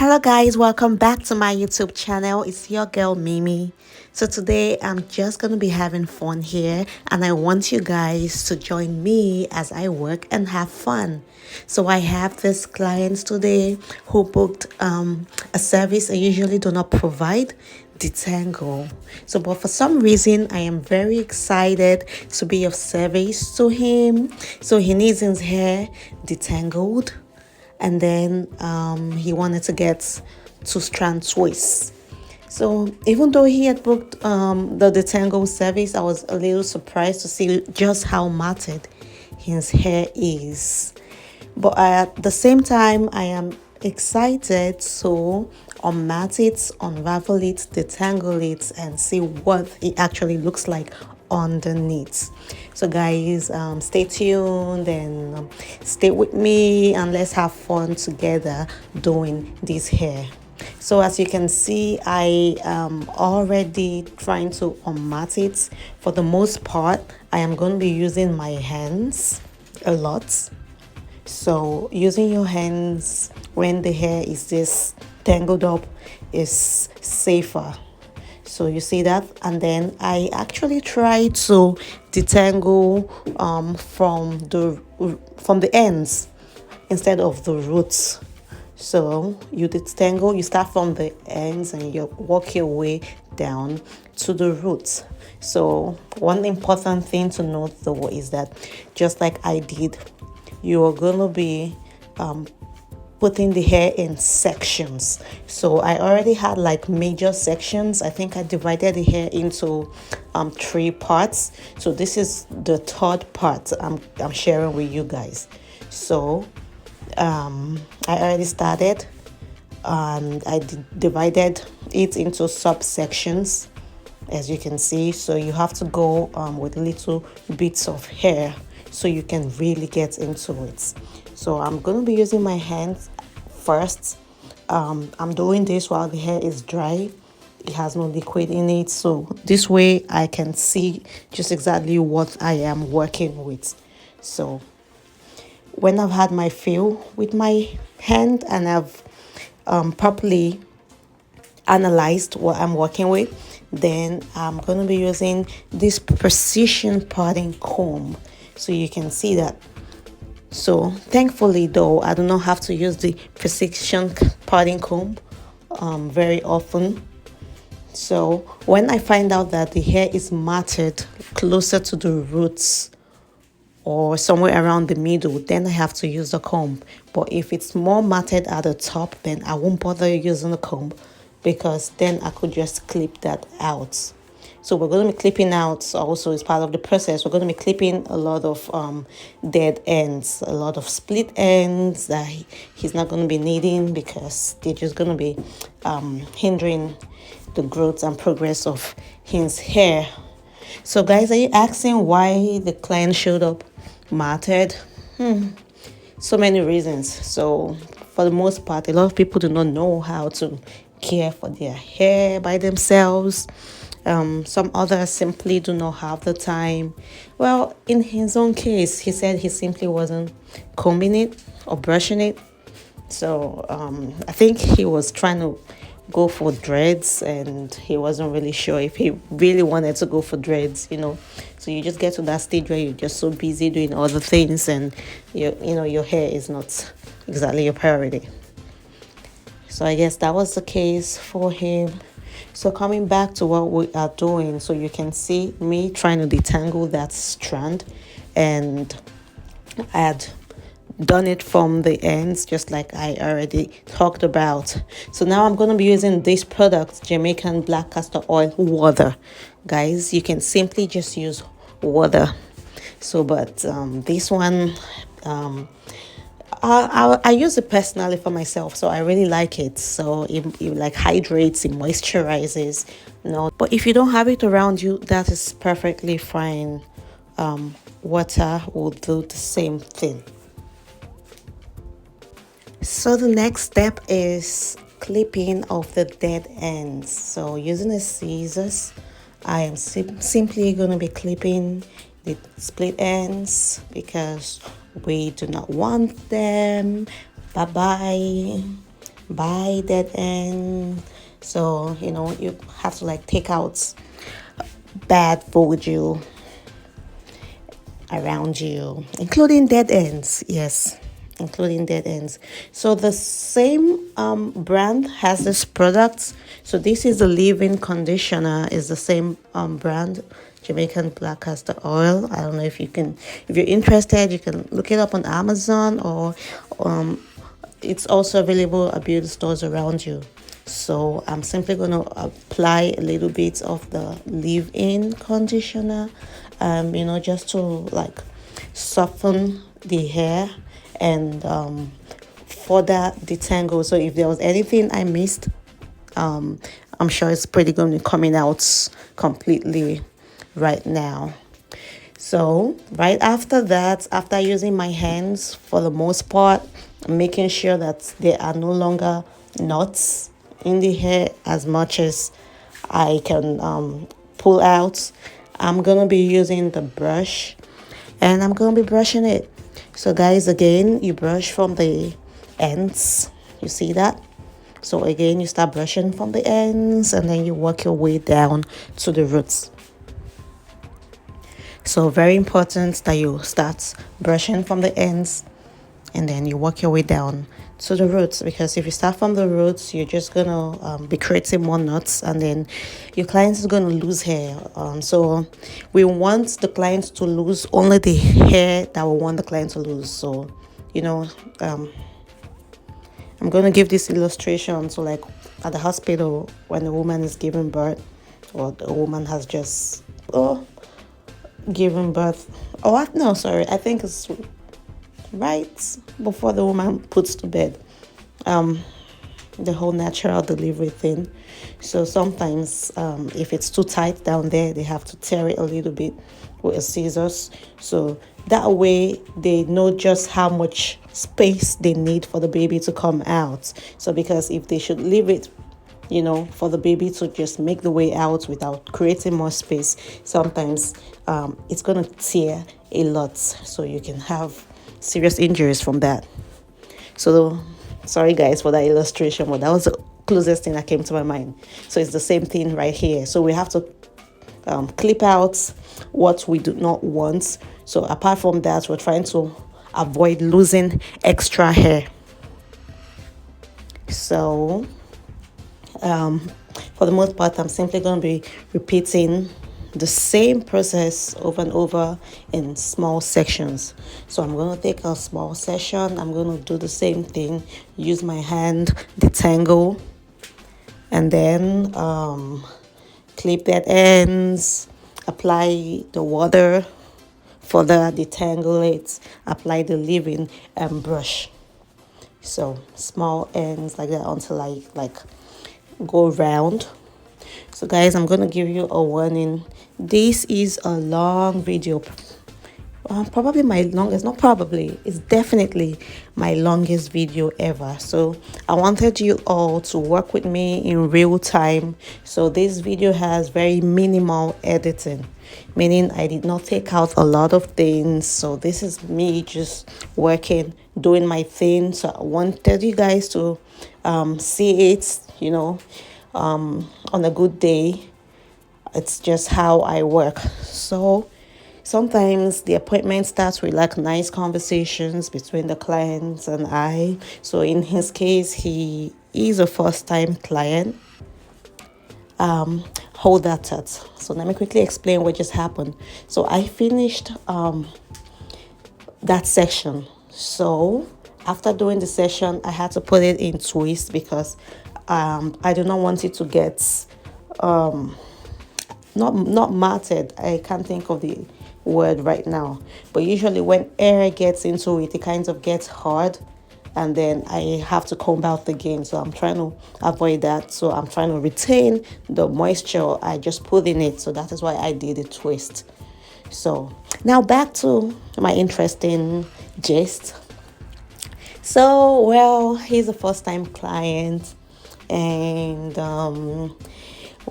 Hello guys, welcome back to my YouTube channel. It's your girl Mimi. So today I'm just going to be having fun here and I want you guys to join me as I work and have fun. So I have this client today who booked a service I usually do not provide, Detangle. So but for some reason I am very excited to be of service to him. So he needs his hair detangled, and then he wanted to get 2-strand twists. So even though he had booked the detangle service, I was a little surprised to see just how matted his hair is. But at the same time, I am excited to unmat it, unravel it, detangle it, and see what it actually looks like underneath. So guys, stay tuned and stay with me and let's have fun together doing this hair. So as you can see, I am already trying to unmat it. For the most part, I am going to be using my hands a lot. So using your hands when the hair is this tangled up is safer. So you see that, and then I actually try to detangle from the ends instead of the roots. So you detangle, you start from the ends and you work your way down to the roots. So one important thing to note though is that just like I did, you are going to be putting the hair in sections. So I already had like major sections. I think I divided the hair into 3 parts. So this is the 3rd part I'm sharing with you guys. So I already started and I divided it into subsections, as you can see. So you have to go with little bits of hair so you can really get into it. So I'm going to be using my hands first. I'm doing this while the hair is dry. It has no liquid in it, so this way I can see just exactly what I am working with. So when I've had my feel with my hand and I've properly analyzed what I'm working with, then I'm going to be using this precision parting comb, so you can see that. So thankfully though, I do not have to use the precision parting comb very often. So when I find out that the hair is matted closer to the roots or somewhere around the middle, then I have to use the comb. But if it's more matted at the top, then I won't bother using the comb, because then I could just clip that out. So we're going to be clipping out also as part of the process. We're going to be clipping a lot of dead ends, a lot of split ends that he's not going to be needing, because they're just going to be hindering the growth and progress of his hair. So guys, are you asking why the client showed up matted? So many reasons. So for the most part, a lot of people do not know how to care for their hair by themselves. Some others simply do not have the time. Well, in his own case, he said he simply wasn't combing it or brushing it. So I think he was trying to go for dreads and he wasn't really sure if he really wanted to go for dreads, So you just get to that stage where you're just so busy doing other things and your hair is not exactly your priority. So I guess that was the case for him. So coming back to what we are doing, so you can see me trying to detangle that strand, and I had done it from the ends just like I already talked about. So now I'm going to be using this product, Jamaican black castor oil water. Guys, you can simply just use water. So but this one I use it personally for myself, so I really like it. So it like hydrates, it moisturizes. But if you don't have it around you, that is perfectly fine. Water will do the same thing. So the next step is clipping of the dead ends. So using the scissors, I am simply going to be clipping the split ends because we do not want them. Bye bye. by dead end. So you have to like take out bad voodoo around you, including dead ends. Yes, including dead ends. So the same brand has this product. So this is the leave-in conditioner. Is the same brand, Jamaican Black Castor Oil. I don't know if you're interested, you can look it up on Amazon, or it's also available at beauty stores around you. So I'm simply going to apply a little bit of the leave-in conditioner, just to like soften the hair and further detangle. So if there was anything I missed, I'm sure it's pretty going to be coming out completely right now. So right after that, after using my hands for the most part, making sure that there are no longer knots in the hair as much as I can pull out, I'm gonna be using the brush and I'm gonna be brushing it. So guys, again, you brush from the ends. You see that? So again, you start brushing from the ends and then you work your way down to the roots. So very important that you start brushing from the ends and then you work your way down to the roots, because if you start from the roots, you're just gonna be creating more knots and then your client is gonna lose hair. So we want the client to lose only the hair that we want the client to lose. So I'm gonna give this illustration. So like at the hospital, when the woman is giving birth, or the woman has just giving birth, no, sorry, I think it's right before the woman puts to bed, the whole natural delivery thing. So sometimes if it's too tight down there, they have to tear it a little bit with a scissors, so that way they know just how much space they need for the baby to come out. So because if they should leave it for the baby to just make the way out without creating more space, sometimes it's going to tear a lot. So you can have serious injuries from that. So sorry guys for that illustration, but that was the closest thing that came to my mind. So it's the same thing right here. So we have to clip out what we do not want. So apart from that, we're trying to avoid losing extra hair. So for the most part, I'm simply going to be repeating the same process over and over in small sections. So I'm going to take a small section, I'm going to do the same thing, use my hand, detangle, and then clip that ends, apply the water, further detangle it, apply the leave-in, and brush. So small ends like that until I go round. So guys, I'm gonna give you a warning. This is a long video, probably my longest, not probably, it's definitely my longest video ever. So I wanted you all to work with me in real time. So this video has very minimal editing, meaning I did not take out a lot of things. So this is me just working, doing my thing. So I wanted you guys to see it, on a good day. It's just how I work. So sometimes the appointment starts with like nice conversations between the clients and I. So in his case, he is a first-time client. Hold that thought. So let me quickly explain what just happened. So I finished that section. So after doing the session, I had to put it in twist because I do not want it to get not matted. I can't think of the word right now, but usually when air gets into it, it kind of gets hard and then I have to comb out again. So I'm trying to avoid that. So I'm trying to retain the moisture I just put in it. So that is why I did a twist. So now back to my interesting gist. So, well, he's a first-time client and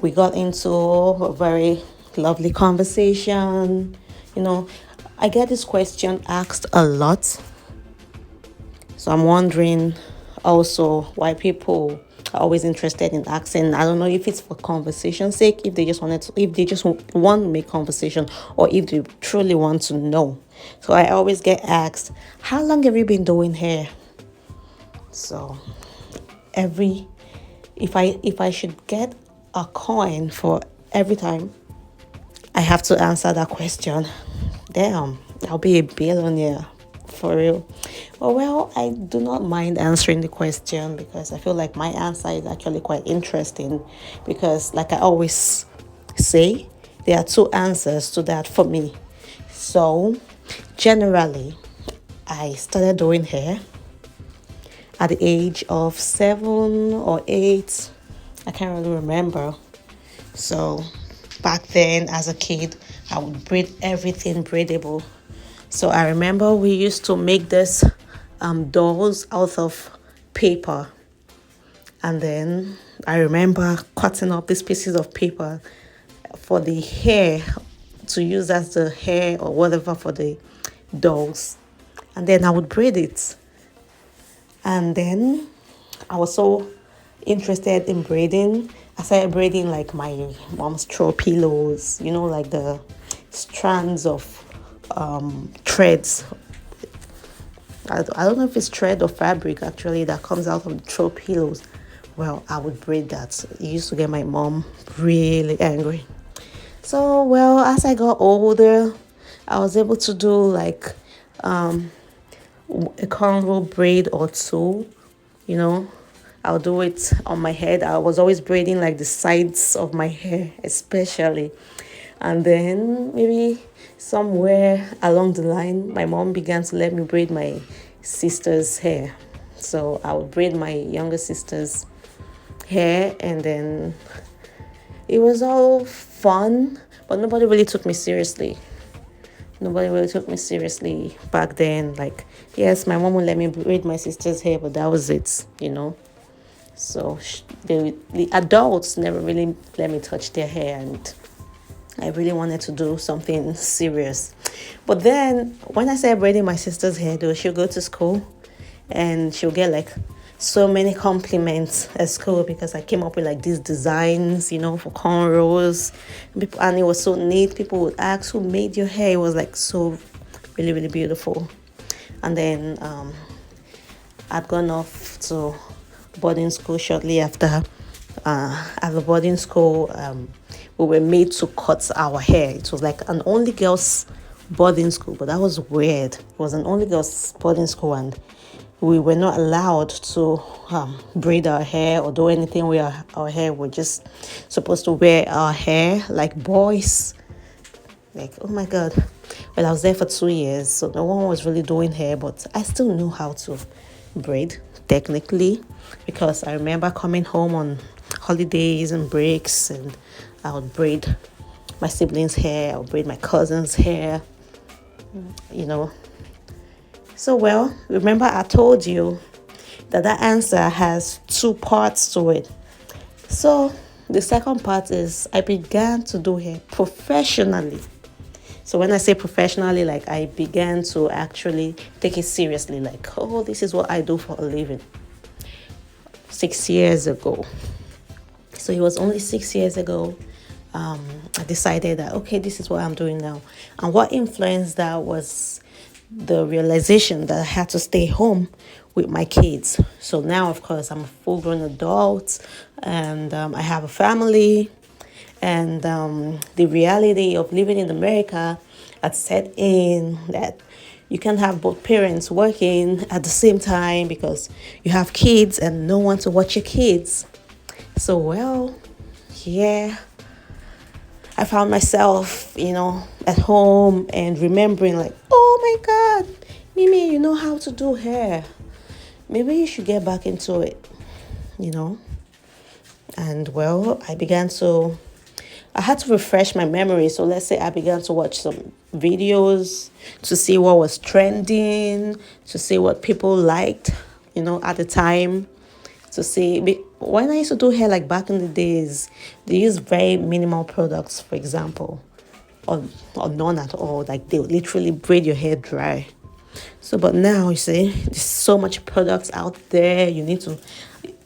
we got into a very lovely conversation. I get this question asked a lot. So I'm wondering, also why people are always interested in asking. I don't know if it's for conversation's sake, if they just if they just want to make conversation, or if they truly want to know. So I always get asked, how long have you been doing hair? So every if I should get a coin for every time I have to answer that question, damn, I'll be a billionaire for real. Well, I do not mind answering the question because I feel like my answer is actually quite interesting, because like I always say, there are two answers to that for me. So generally, I started doing hair at the age of 7 or 8. I can't really remember. So back then, as a kid, I would braid everything braidable. So I remember we used to make this dolls out of paper. And then I remember cutting up these pieces of paper for the hair, to use as the hair or whatever for the dolls. And then I would braid it. And then I was so interested in braiding. I started braiding like my mom's throw pillows, like the strands of threads. I don't know if it's thread or fabric actually that comes out of the throw pillows. Well, I would braid that. It used to get my mom really angry. So, well, as I got older, I was able to do like a cornrow braid or two, I'll do it on my head. I was always braiding like the sides of my hair, especially. And then maybe somewhere along the line, my mom began to let me braid my sister's hair. So I would braid my younger sister's hair, and then it was all fun, but nobody really took me seriously. Nobody really took me seriously back then. Like, yes, my mom would let me braid my sister's hair, but that was it. So the adults never really let me touch their hair, and I really wanted to do something serious. But then when I started braiding my sister's hair, though, she'll go to school and she'll get like so many compliments at school because I came up with like these designs, for cornrows. And it was so neat. People would ask, who made your hair? It was like so really, really beautiful. And then I'd gone off to boarding school shortly after. At the boarding school, we were made to cut our hair. It was like an only girls boarding school, but that was weird. It was an only girls boarding school, and we were not allowed to braid our hair or do anything with our hair. We're just supposed to wear our hair like boys. Like, oh my God. Well, I was there for 2 years, so no one was really doing hair, but I still knew how to braid technically, because I remember coming home on holidays and breaks, and I would braid my siblings' hair, I would braid my cousin's hair, So, well, remember I told you that answer has two parts to it. So the second part is I began to do hair professionally. So when I say professionally, like I began to actually take it seriously, like, oh, this is what I do for a living. 6 years ago. So it was only 6 years ago. I decided that, okay, this is what I'm doing now. And what influenced that was the realization that I had to stay home with my kids. So now, of course, I'm a full-grown adult, and I have a family. And the reality of living in America had set in that you can't have both parents working at the same time because you have kids and no one to watch your kids. So, well, yeah, I found myself, at home and remembering like, oh my God, Mimi, you know how to do hair. Maybe you should get back into it, And well, I had to refresh my memory. So let's say I began to watch some videos to see what was trending, to see what people liked, at the time. To see, when I used to do hair, like back in the days, they used very minimal products, for example, or none at all. Like they would literally braid your hair dry. So, but now you see, there's so much products out there. You need to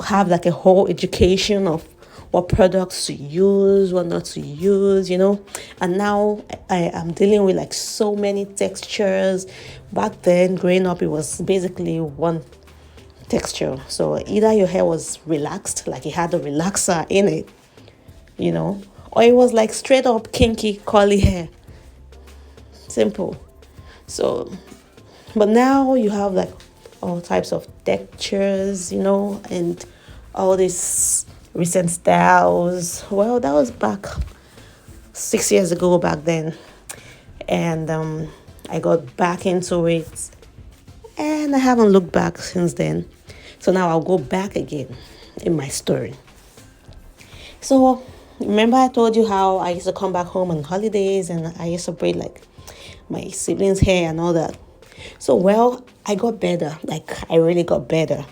have like a whole education of what products to use, what not to use, And now I am dealing with like so many textures. Back then, growing up, it was basically one texture. So either your hair was relaxed, like it had a relaxer in it, or it was like straight up kinky curly hair. Simple. So, but now you have like all types of textures, and all these recent styles. Well, that was back 6 years ago back then. And I got back into it and I haven't looked back since then. So now I'll go back again in my story. So remember I told you how I used to come back home on holidays and I used to braid like my siblings' hair and all that. So well, I got better. Like I really got better.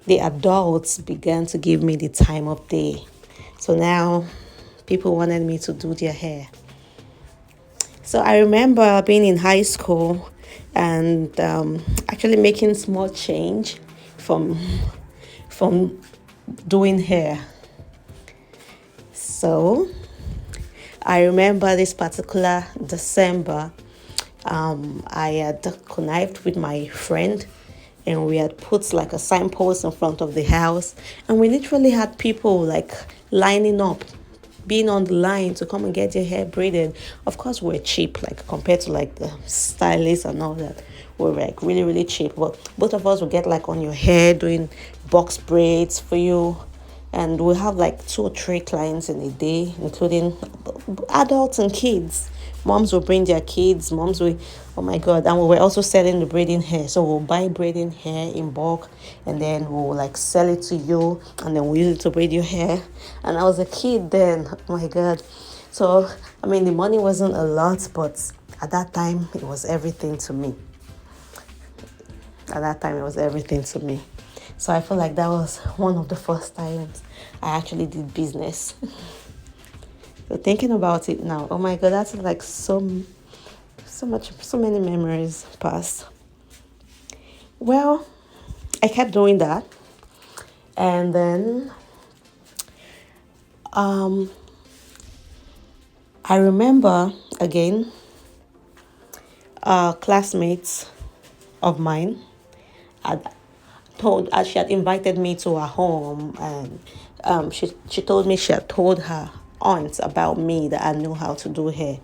The adults began to give me the time of day. So now people wanted me to do their hair. So I remember being in high school and actually making small change from doing hair. So I remember this particular December, I had connived with my friend and we had put like a signpost in front of the house and we literally had people like lining up, being on the line to come and get your hair braided. Of course, we're cheap, like compared to like the stylists and all that. We're like really, really cheap. But both of us will get like on your hair doing box braids for you. And we'll have like 2 or 3 clients in a day, including adults and kids. Moms will bring their kids. Moms will, oh my God. And we were also selling the braiding hair. So we'll buy braiding hair in bulk and then we'll like sell it to you and then we'll use it to braid your hair. And I was a kid then, oh my God. So, I mean, the money wasn't a lot, but at that time, it was everything to me. At that time, it was everything to me. So I feel like that was one of the first times I actually did business. So thinking about it now, oh my God, that's like so many memories passed. Well, I kept doing that. And then I remember again, classmates of mine had she had invited me to her home and she told me she had told her aunt about me that I knew how to do hair.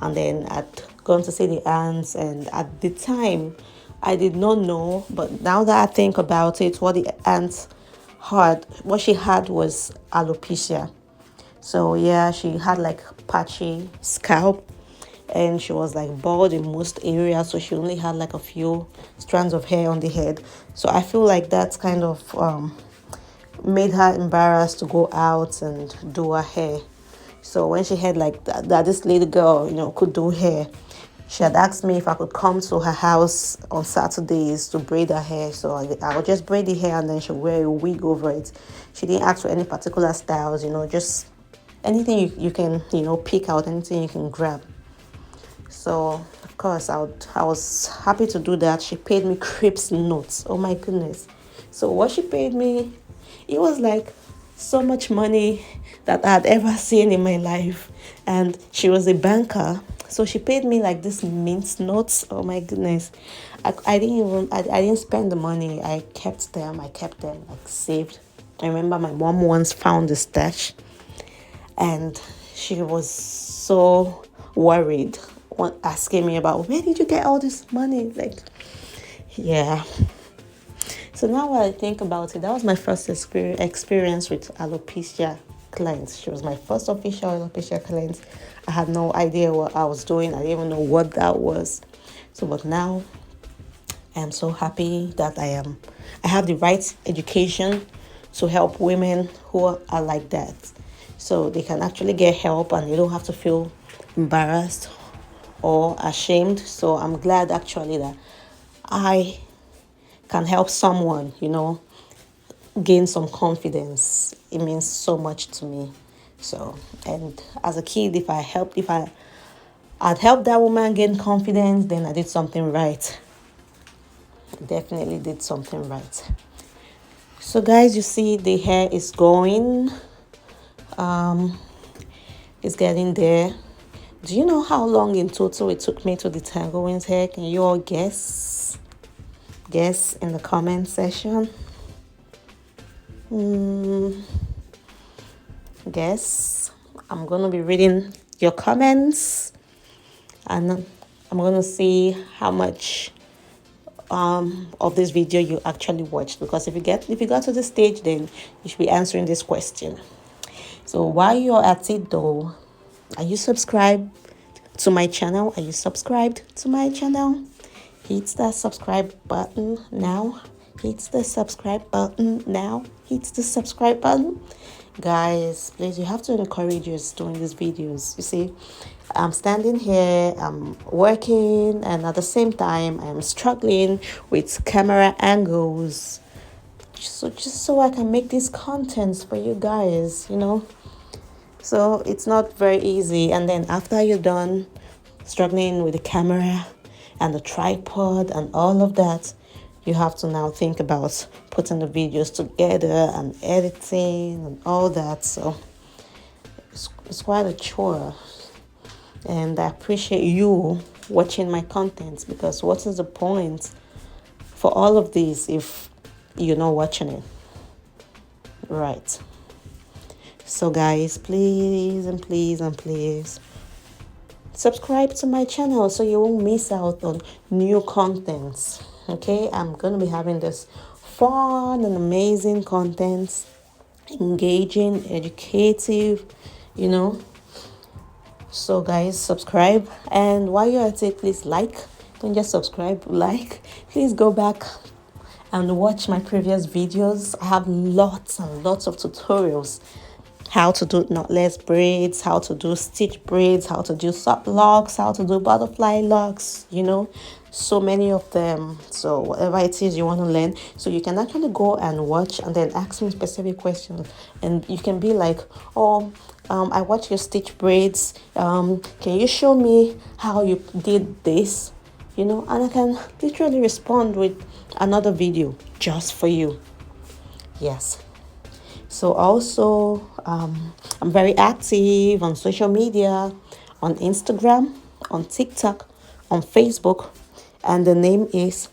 And then I'd gone to see the aunts and at the time I did not know, but now that I think about it, what the aunts had, what she had was alopecia. So yeah, she had like patchy scalp and she was like bald in most areas, so she only had like a few strands of hair on the head. So I feel like that's kind of made her embarrassed to go out and do her hair. So when she heard like that this little girl, could do hair, she had asked me if I could come to her house on Saturdays to braid her hair. So I would just braid the hair and then she'll wear a wig over it. She didn't ask for any particular styles, just anything you can, pick out, anything you can grab. So, of course, I was happy to do that. She paid me Crepes notes. Oh, my goodness. So, what she paid me, it was like so much money that I had ever seen in my life. And she was a banker. So, she paid me like this mint notes. Oh, my goodness. I didn't spend the money. I kept them, like saved. I remember my mom once found the stash. And she was so worried, asking me about where did you get all this money? Like, yeah. So now when I think about it, that was my first experience with alopecia clients. She was my first official alopecia client. I had no idea what I was doing. I didn't even know what that was. So, but now I am so happy that I have the right education to help women who are like that. So they can actually get help and they don't have to feel embarrassed or ashamed. So I'm glad actually that I can help someone, gain some confidence. It means so much to me. So, and as a kid, if I'd helped that woman gain confidence, then I did something right. definitely did something right. So guys, you see the hair is going, it's getting there. Do you know how long in total it took me to detangle Win's hair? Can you all guess? Guess in the comment section. Guess. I'm going to be reading your comments, and I'm going to see how much of this video you actually watched, because if you got to this stage, then you should be answering this question. So while you're at it though, are you subscribed to my channel? Are you subscribed to my channel? Hit that subscribe button now. Hit the subscribe button now. Hit the subscribe button. Guys, please, you have to encourage us doing these videos. You see, I'm standing here, I'm working, and at the same time I'm struggling with camera angles, just so I can make these contents for you guys, you know. So it's not very easy. And then after you're done struggling with the camera and the tripod and all of that, you have to now think about putting the videos together and editing and all that. So it's quite a chore. And I appreciate you watching my contents, because what is the point for all of this if you're not watching it? Right. So guys, please and please and please subscribe to my channel so you won't miss out on new contents. Okay, I'm gonna be having this fun and amazing content, engaging, educative, you know. So guys, subscribe, and while you're at it, please like. Don't just subscribe, like. Please go back and watch my previous videos. I have lots and lots of tutorials: how to do knotless braids, how to do stitch braids, how to do sock locks, how to do butterfly locks, you know, so many of them. So whatever it is you want to learn, so you can actually go and watch and then ask me specific questions, and you can be like, oh, I watch your stitch braids, can you show me how you did this, you know, and I can literally respond with another video just for you. Yes. So also, I'm very active on social media, on Instagram, on TikTok, on Facebook, and the name is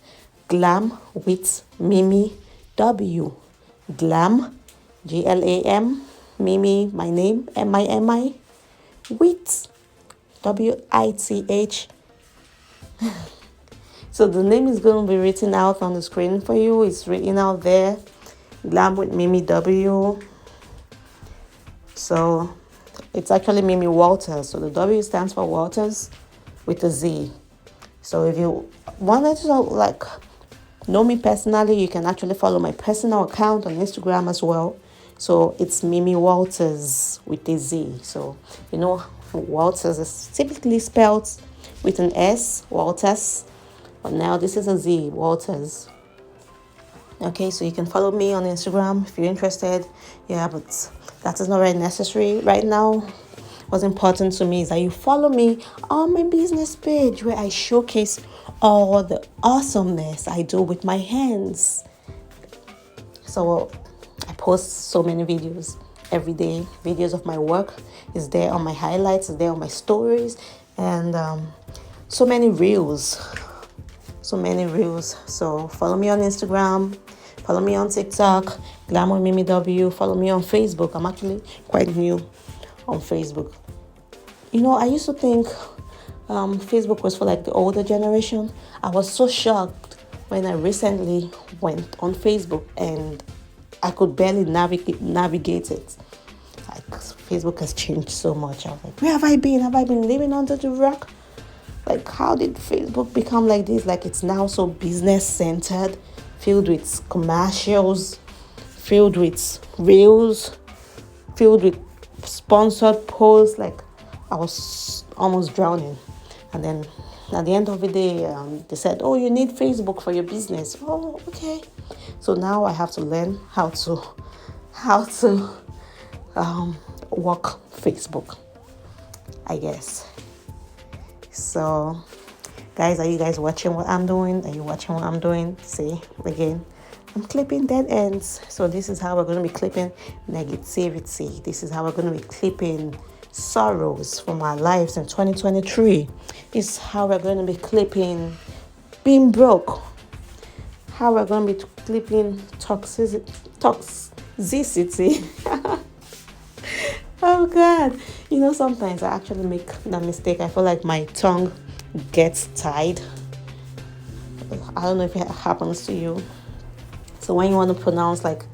Glam with Mimi W. Glam, GLAM, Mimi, my name, MIMI, with WITH. So the name is going to be written out on the screen for you. It's written out there. Glam with Mimi W. So it's actually Mimi Walters. So the W stands for Walters with a Z. So if you wanted to know me personally, you can actually follow my personal account on Instagram as well. So it's Mimi Walters with a Z. So you know, Walters is typically spelled with an S, Walters. But now this is a Z, Walters. Okay, so you can follow me on Instagram if you're interested. Yeah, but that is not very necessary right now. What's important to me is that you follow me on my business page, where I showcase all the awesomeness I do with my hands. So I post so many videos every day. Videos of my work is there on my highlights, is there on my stories, and so many reels. So follow me on Instagram, follow me on TikTok, Glamour Mimi W. Follow me on Facebook. I'm actually quite new on Facebook. You know, I used to think Facebook was for like the older generation. I was so shocked when I recently went on Facebook and I could barely navigate it. Like, Facebook has changed so much. I was like, where have I been? Have I been living under the rock? Like, how did Facebook become like this? Like, it's now so business-centered, filled with commercials, filled with reels, filled with sponsored posts. Like, I was almost drowning. And then at the end of the day, they said, oh, you need Facebook for your business. Oh, okay. So now I have to learn how to work Facebook, I guess. So Guys, are you guys watching what I'm doing? Are you watching what I'm doing? See, again, I'm clipping dead ends. So this is how we're going to be clipping negativity. This is how we're going to be clipping sorrows from our lives in 2023. This is how we're going to be clipping being broke. How we're going to be clipping toxicity. Oh God. You know, sometimes I actually make that mistake. I feel like my tongue gets tied. I don't know if it happens to you. So when you want to pronounce like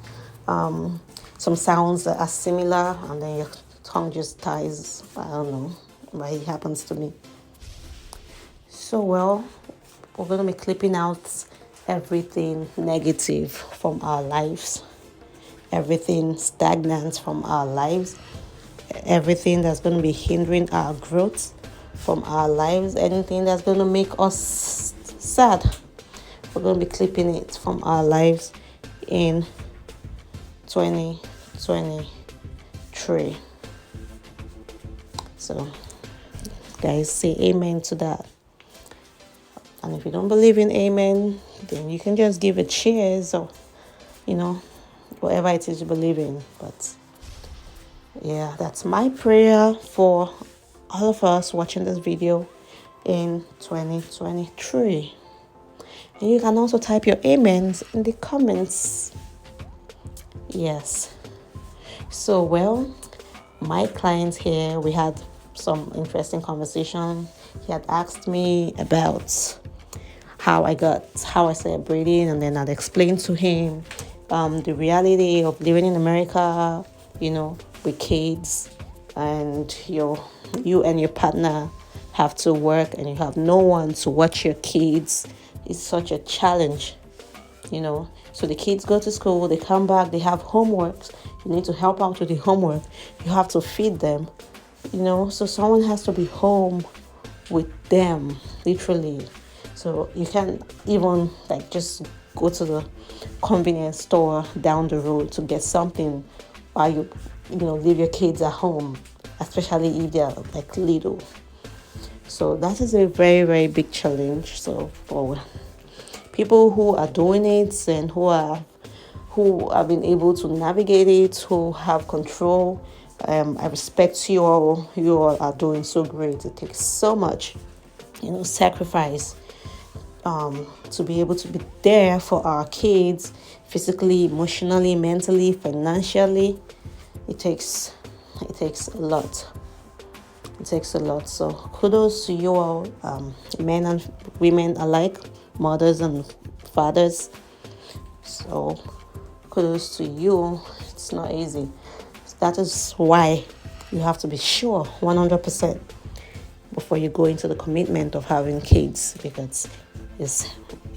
some sounds that are similar and then your tongue just ties, I don't know, but it happens to me. So well, we're going to be clipping out everything negative from our lives, everything stagnant from our lives, everything that's going to be hindering our growth from our lives, anything that's going to make us sad. We're going to be clipping it from our lives in 2023. So, guys, say amen to that. And if you don't believe in amen, then you can just give it cheers or, whatever it is you believe in. But yeah, that's my prayer for all of us watching this video in 2023. And you can also type your amens in the comments. Yes. So, well, my client here, we had some interesting conversation. He had asked me about how I celebrated, and then I'd explained to him the reality of living in America, with kids, and you and your partner have to work and you have no one to watch your kids. It's such a challenge, So the kids go to school, they come back, they have homeworks. You need to help out with the homework. You have to feed them, So someone has to be home with them, literally. So you can't even just go to the convenience store down the road to get something while you leave your kids at home, especially if they're little. So that is a very, very big challenge. So for people who are doing it and who have been able to navigate it, who have control, I respect you all. You all are doing so great. It takes so much, sacrifice to be able to be there for our kids, physically, emotionally, mentally, financially. It takes a lot. It takes a lot. So kudos to you all, men and women alike, mothers and fathers. So kudos to you. It's not easy. That is why you have to be sure 100% before you go into the commitment of having kids, because it's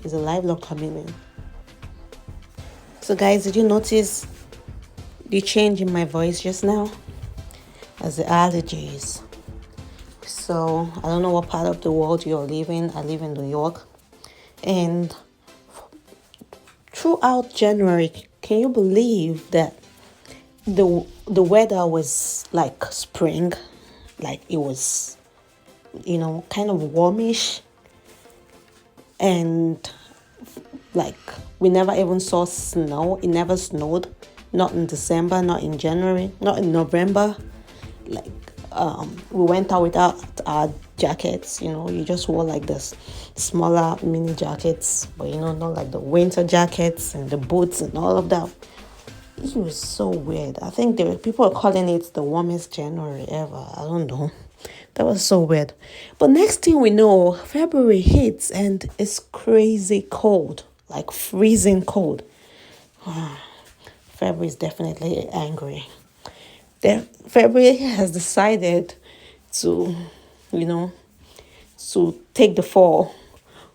a lifelong commitment. So guys, did you notice the change in my voice just now? As the allergies. So I don't know what part of the world you're living. I live in New York, and throughout January, can you believe that the weather was like spring, like it was kind of warmish, and we never even saw snow. It never snowed, not in December, not in January, not in November. We went out without our jackets. You just wore this smaller mini jackets, but not like the winter jackets and the boots and all of that. It was so weird. I think people are calling it the warmest January ever. I don't know. That was so weird. But next thing we know, February hits and it's crazy cold, like freezing cold. February is definitely angry. February has decided to take the fall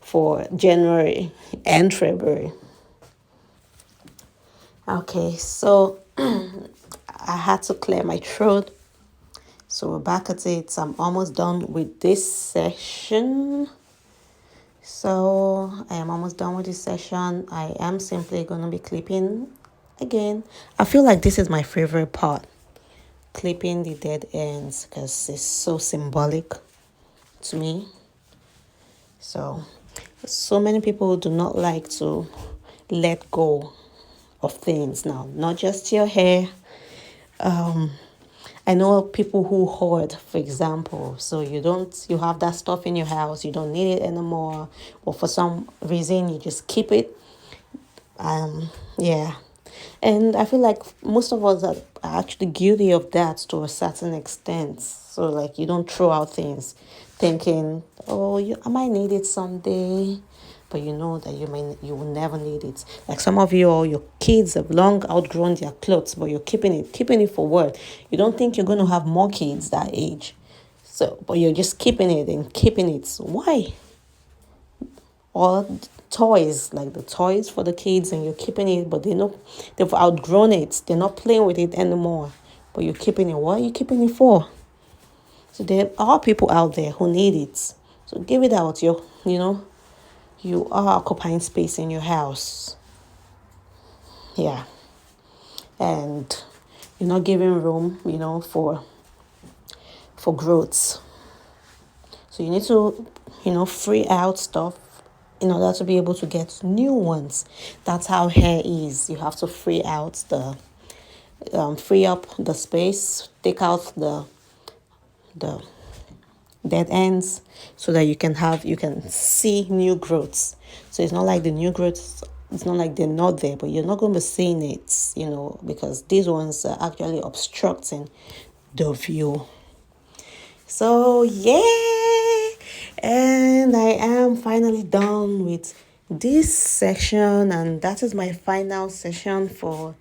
for January and February. Okay, so I had to clear my throat. So we're back at it. I'm almost done with this session. So I am almost done with this session. I am simply going to be clipping again. I feel like this is my favorite part. Clipping the dead ends, because it's so symbolic to me. So many people do not like to let go of things now, not just your hair. I know people who hoard, for example. So you have that stuff in your house, you don't need it anymore, or for some reason you just keep it. Yeah. And I feel like most of us are actually guilty of that to a certain extent. So like you don't throw out things thinking, oh, I might need it someday. But you know that you will never need it. Like some of you or your kids have long outgrown their clothes, but you're keeping it. Keeping it for what? You don't think you're gonna have more kids that age. So but you're just keeping it and keeping it. Why? Or toys, like the toys for the kids, and you're keeping it, but they've outgrown it, they're not playing with it anymore, but you're keeping it. What are you keeping it for? So there are people out there who need it, so give it out. You are occupying space in your house. Yeah. And you're not giving room, for growth. So you need to, free out stuff in order to be able to get new ones. That's how hair is. You have to free up the space, take out the dead ends, so that you can see new growths. So it's not like the new growths. It's not like they're not there, but you're not going to be seeing it, because these ones are actually obstructing the view. So yeah, and I am finally done with this section, and that is my final session for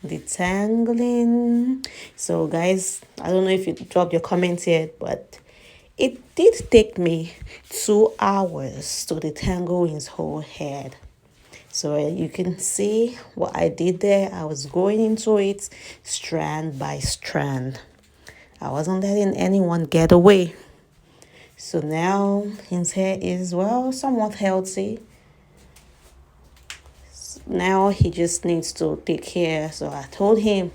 detangling. So guys, I don't know if you dropped your comments yet, but it did take me 2 hours to detangle his whole head. So you can see what I did there. I was going into it strand by strand. I wasn't letting anyone get away. So now his hair is, well, somewhat healthy. Now he just needs to take care. So I told him,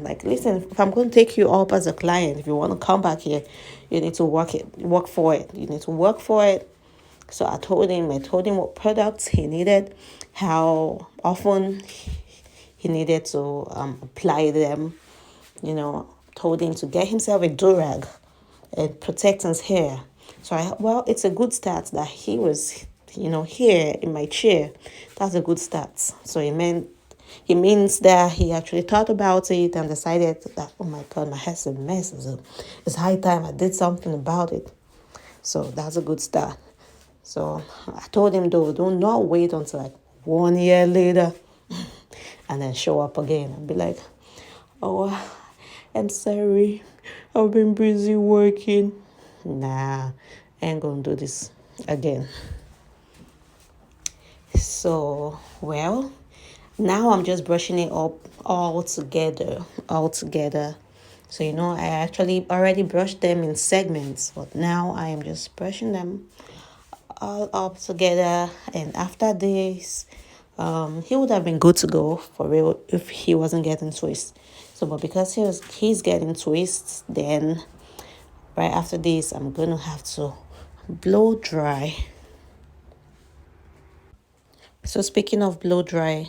like, listen, if I'm going to take you up as a client, if you want to come back here, you need to work for it. You need to work for it. So I told him what products he needed, how often he needed to apply them. Told him to get himself a do-rag and protect his hair. So it's a good start that he was, here in my chair. That's a good start. So it means that he actually thought about it and decided that, oh my God, my hair's a mess. It's high time I did something about it. So that's a good start. So I told him, though, do not wait until like 1 year later and then show up again and be like, oh, I'm sorry, I've been busy working. Nah, I ain't gonna do this again. So, well, now I'm just brushing it up all together. So, I actually already brushed them in segments, but now I am just brushing them all up together. And after this, he would have been good to go for real if he wasn't getting twists. So, but because he's getting twists, then right after this, I'm gonna have to blow dry. So speaking of blow dry,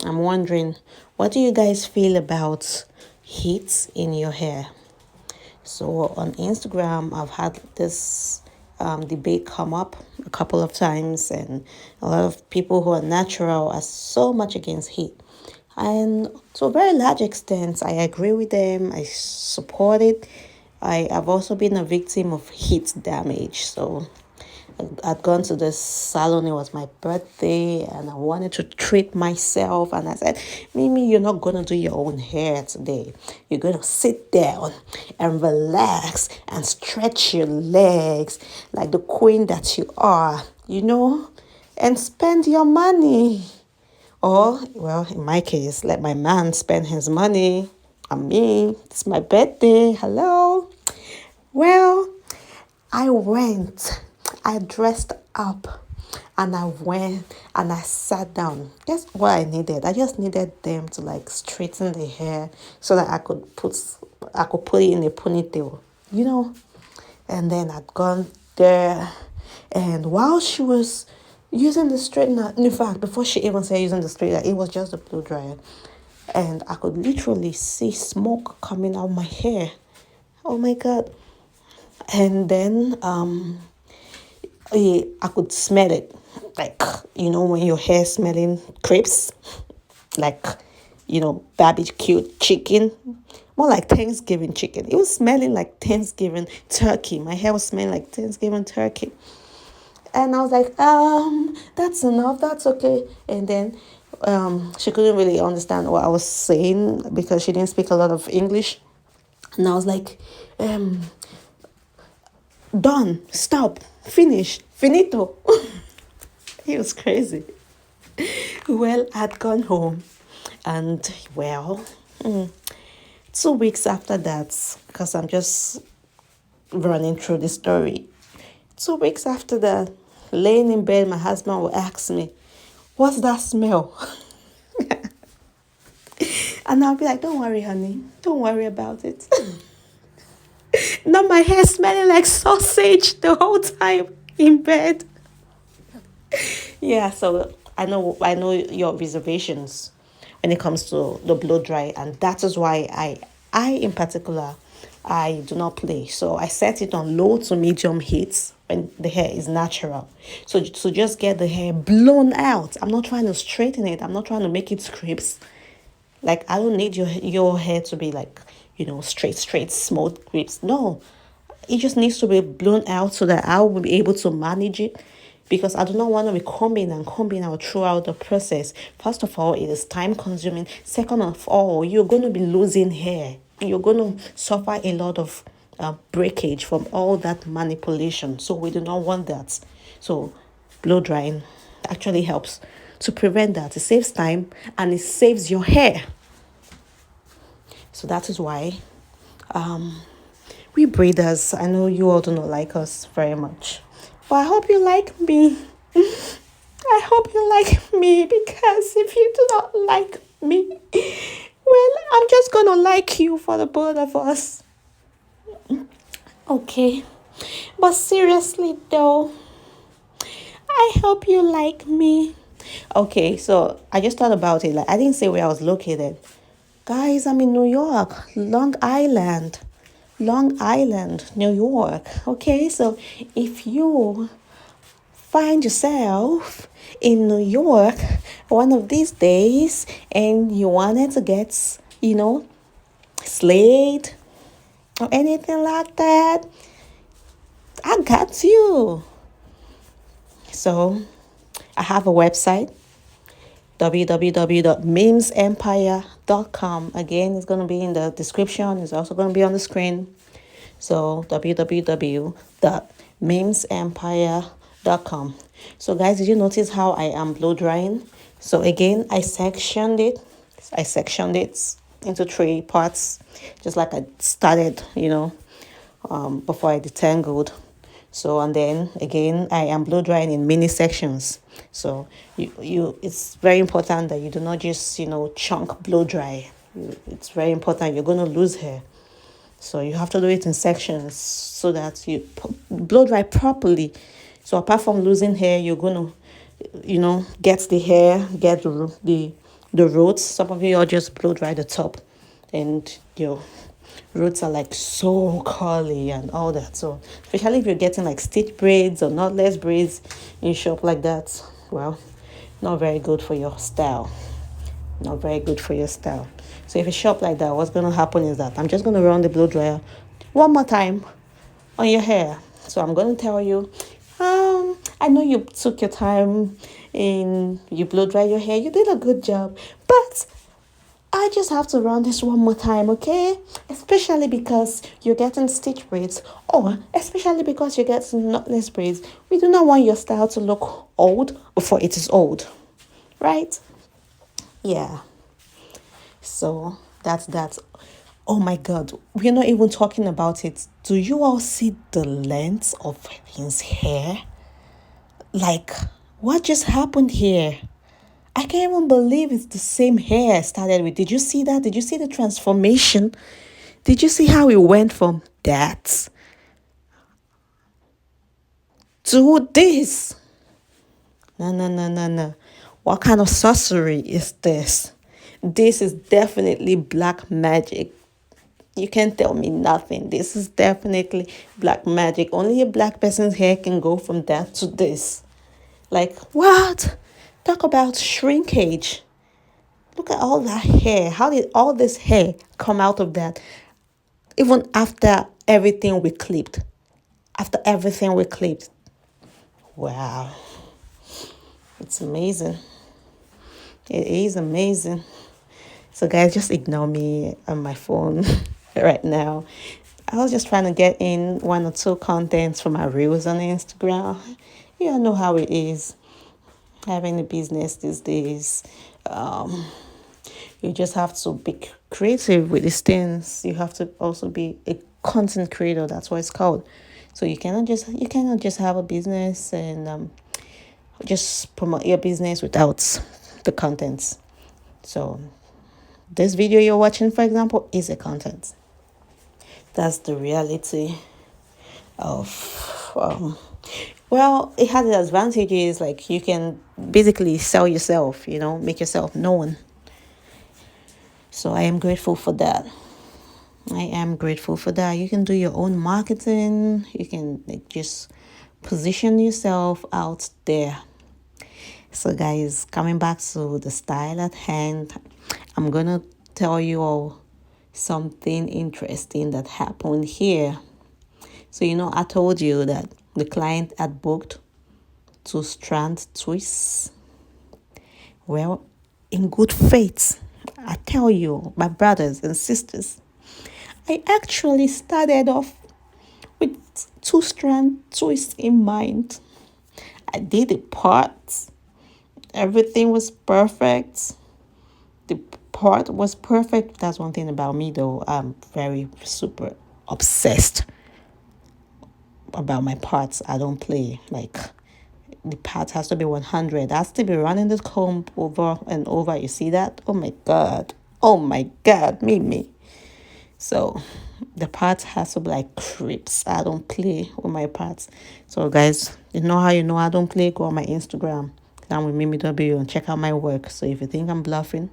I'm wondering, what do you guys feel about heat in your hair? So on Instagram, I've had this debate come up a couple of times, and a lot of people who are natural are so much against heat. And to a very large extent, I agree with them. I support it. I have also been a victim of heat damage. So I'd gone to this salon. It was my birthday, and I wanted to treat myself. And I said, Mimi, you're not going to do your own hair today. You're going to sit down and relax and stretch your legs like the queen that you are, and spend your money. Or, well, in my case, let my man spend his money on me. It's my birthday. Hello. Well, I dressed up, and I went and I sat down. Guess what I needed? I just needed them to like straighten the hair so that I could put it in a ponytail, And then I'd gone there And while she was using the straightener, in fact, before she even said using the straightener, it was just the blow dryer. And I could literally see smoke coming out my hair. Oh my God. And then I could smell it. Like, when your hair smelling crisps, like, barbecued chicken, more like Thanksgiving chicken. It was smelling like Thanksgiving turkey. My hair was smelling like Thanksgiving turkey. And I was like, that's enough, that's okay. And then she couldn't really understand what I was saying because she didn't speak a lot of English. And I was like, done, stop, finish, finito. It was crazy. Well, I'd gone home, and 2 weeks after that, because I'm just running through the story. 2 weeks after that, laying in bed, my husband would ask me, "What's that smell?" And I'll be like, "Don't worry, honey. Don't worry about it." Not my hair smelling like sausage the whole time in bed. Yeah, so I know your reservations when it comes to the blow dry, and that is why I in particular, I do not play. So I set it on low to medium heat when the hair is natural. So to just get the hair blown out. I'm not trying to straighten it. I'm not trying to make it crisp. Like, I don't need your hair to be like, straight, smooth crisp. No, it just needs to be blown out so that I will be able to manage it, because I do not want to be combing out throughout the process. First of all, it is time consuming. Second of all, you're going to be losing hair. You're going to suffer a lot of breakage from all that manipulation. So we do not want that. So blow drying actually helps to prevent that. It saves time and it saves your hair. So that is why we breeders, I know you all do not like us very much, but I hope you like me. I hope you like me, because if you do not like me, well, I'm just gonna like you for the both of us. Okay, but seriously though, I hope you like me. Okay, so I just thought about it. Like, I didn't say where I was located. Guys, I'm in New York, Long Island. Long Island, New York. Okay, so if you find yourself in New York one of these days and you wanted to get, slayed or anything like that, I got you. So I have a website, www.memesempire.com. Again, it's going to be in the description. It's also going to be on the screen. So www.memesempire.com. So guys, did you notice how I am blow drying? So again, I sectioned it into 3 parts, just like I started, before I detangled. So, and then again, I am blow drying in mini sections. So it's very important that you do not just, chunk blow dry. It's very important. You're going to lose hair. So you have to do it in sections so that you blow dry properly. So apart from losing hair, you're going to, get the hair, get the roots. Some of you all just blow dry the top, and your roots are like so curly and all that. So especially if you're getting like stitch braids or knotless braids in shop like that, well, not very good for your style. Not very good for your style. So if you shop like that, what's going to happen is that I'm just going to run the blow dryer one more time on your hair. So I'm going to tell you, I know you took your time and you blow dry your hair. You did a good job. But I just have to run this one more time, okay? Especially because you're getting stitch braids, or especially because you're getting knotless braids. We do not want your style to look old before it is old, right? Yeah. So that's that. Oh my God, we're not even talking about it. Do you all see the length of his hair? Like, what just happened here? I can't even believe it's the same hair I started with. Did you see that? Did you see the transformation? Did you see how it went from that do this. No, no, no, no, no. What kind of sorcery is this? This is definitely black magic. You can't tell me nothing. This is definitely black magic. Only a black person's hair can go from that to this. Like, what? Talk about shrinkage. Look at all that hair. How did all this hair come out of that? Even after everything we clipped. After everything we clipped. Wow. It's amazing. It is amazing. So guys, just ignore me on my phone right now. I was just trying to get in one or two contents for my reels on Instagram. You all know how it is having a business these days. You just have to be creative with these things. You have to also be a content creator. That's what it's called. So you cannot just have a business and just promote your business without the contents. So this video you're watching, for example, is a content. That's the reality of well, it has the advantages, like you can basically sell yourself, make yourself known. So I am grateful for that. You can do your own marketing. You can just position yourself out there. So guys, coming back to the style at hand, I'm gonna tell you all something interesting that happened here. So I told you that the client had booked 2-strand twists. Well, in good faith, I tell you, my brothers and sisters, I actually started off with 2-strand twists in mind. I did the parts. Everything was perfect. The part was perfect. That's one thing about me, though. I'm very super obsessed about my parts. I don't play. Like, the part has to be 100. I has to be running the comb over and over. You see that? Oh my God, me. So the parts has to be like creeps. I don't play with my parts. So guys, you know how I don't play? Go on my Instagram, down with Mimi W, and check out my work. So if you think I'm bluffing,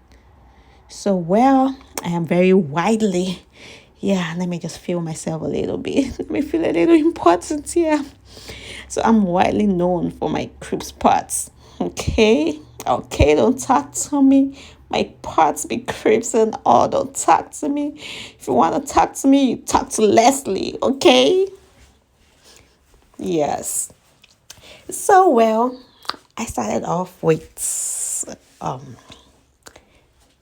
I am very widely. Yeah, let me just feel myself a little bit. Let me feel a little important here. So I'm widely known for my creeps parts. Okay, don't talk to me. My parts be creeps and all. Don't talk to me. If you want to talk to me, you talk to Leslie. Okay. Yes. So I started off with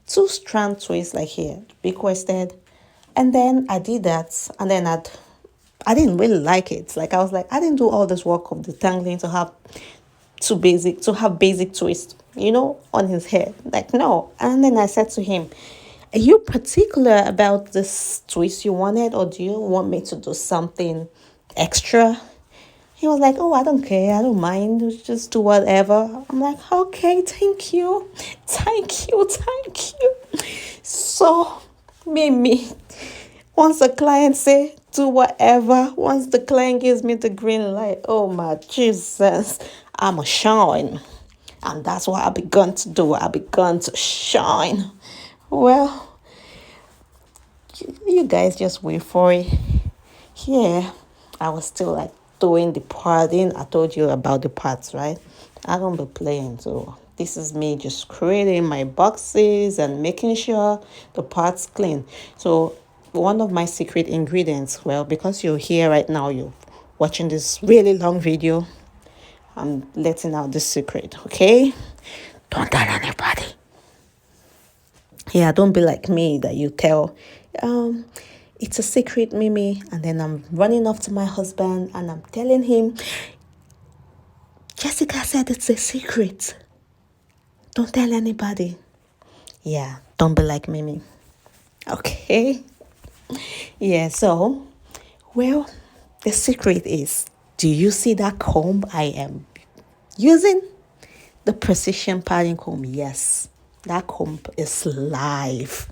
2-strand twists like here, requested, and then I did that, and then I didn't really like it. Like I was like, I didn't do all this work of detangling to have basic twist, on his head. Like no. And then I said to him, are you particular about this twist you wanted, or do you want me to do something extra? He was like, oh, I don't care. I don't mind. Just do whatever. I'm like, okay, thank you. So, Mimi, once the client say do whatever, once the client gives me the green light, oh my Jesus, I'm a shine. And that's what I begun to do. I begun to shine. Well, you guys just wait for it. Yeah, I was still like doing the parting. I told you about the parts, right? I don't be playing. So this is me just creating my boxes and making sure the parts clean. So one of my secret ingredients, because you're here right now, you're watching this really long video, I'm letting out the secret, okay? Don't tell anybody. Yeah, don't be like me that you tell, it's a secret, Mimi, and then I'm running off to my husband and I'm telling him, Jessica said it's a secret. Don't tell anybody. Yeah, don't be like Mimi. Okay? Yeah, so, the secret is, do you see that comb I am using? The precision parting comb, yes. That comb is live.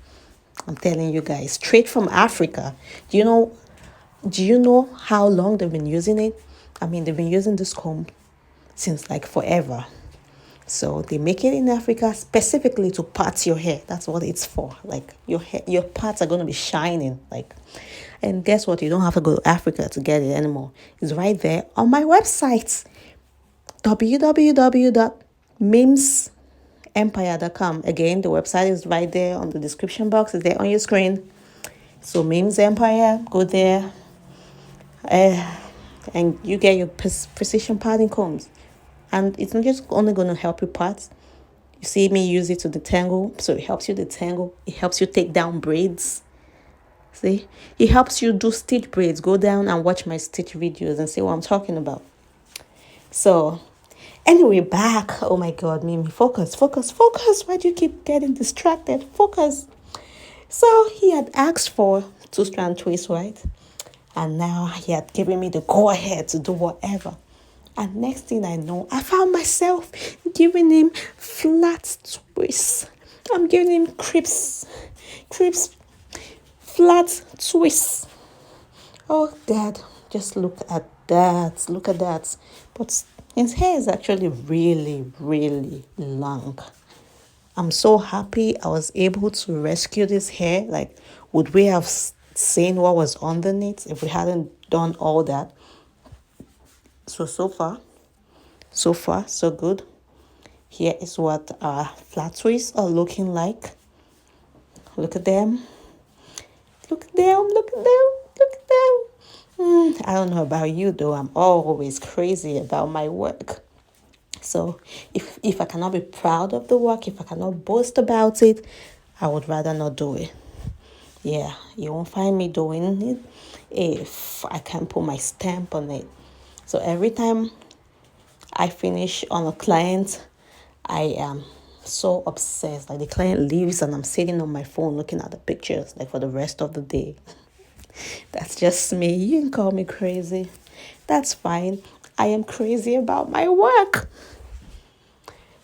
I'm telling you guys, straight from Africa. Do you know how long they've been using it? I mean, they've been using this comb since like forever. So they make it in Africa specifically to part your hair. That's what it's for. Like your hair, your parts are going to be shining. Like, and guess what? You don't have to go to Africa to get it anymore. It's right there on my website, www.memesempire.com. Again, the website is right there on the description box. It's there on your screen. So Memes Empire, go there, and you get your precision parting combs. And it's not just only going to help you part. You see me use it to detangle, so it helps you detangle. It helps you take down braids. See, it helps you do stitch braids. Go down and watch my stitch videos and see what I'm talking about. So, anyway, back. Oh my God, Mimi, focus. Why do you keep getting distracted? Focus. So he had asked for 2-strand twist, right? And now he had given me the go ahead to do whatever. And next thing I know, I found myself giving him flat twists. I'm giving him crisp, flat twists. Oh, Dad, just look at that. Look at that. But his hair is actually really, really long. I'm so happy I was able to rescue this hair. Like, would we have seen what was underneath if we hadn't done all that? So far, so good. Here is what our flat twists are looking like. Look at them. I don't know about you though. I'm always crazy about my work. So if I cannot be proud of the work, if I cannot boast about it, I would rather not do it. Yeah, you won't find me doing it if I can't put my stamp on it. So every time I finish on a client, I am so obsessed. Like the client leaves and I'm sitting on my phone looking at the pictures like for the rest of the day. That's just me. You can call me crazy. That's fine. I am crazy about my work.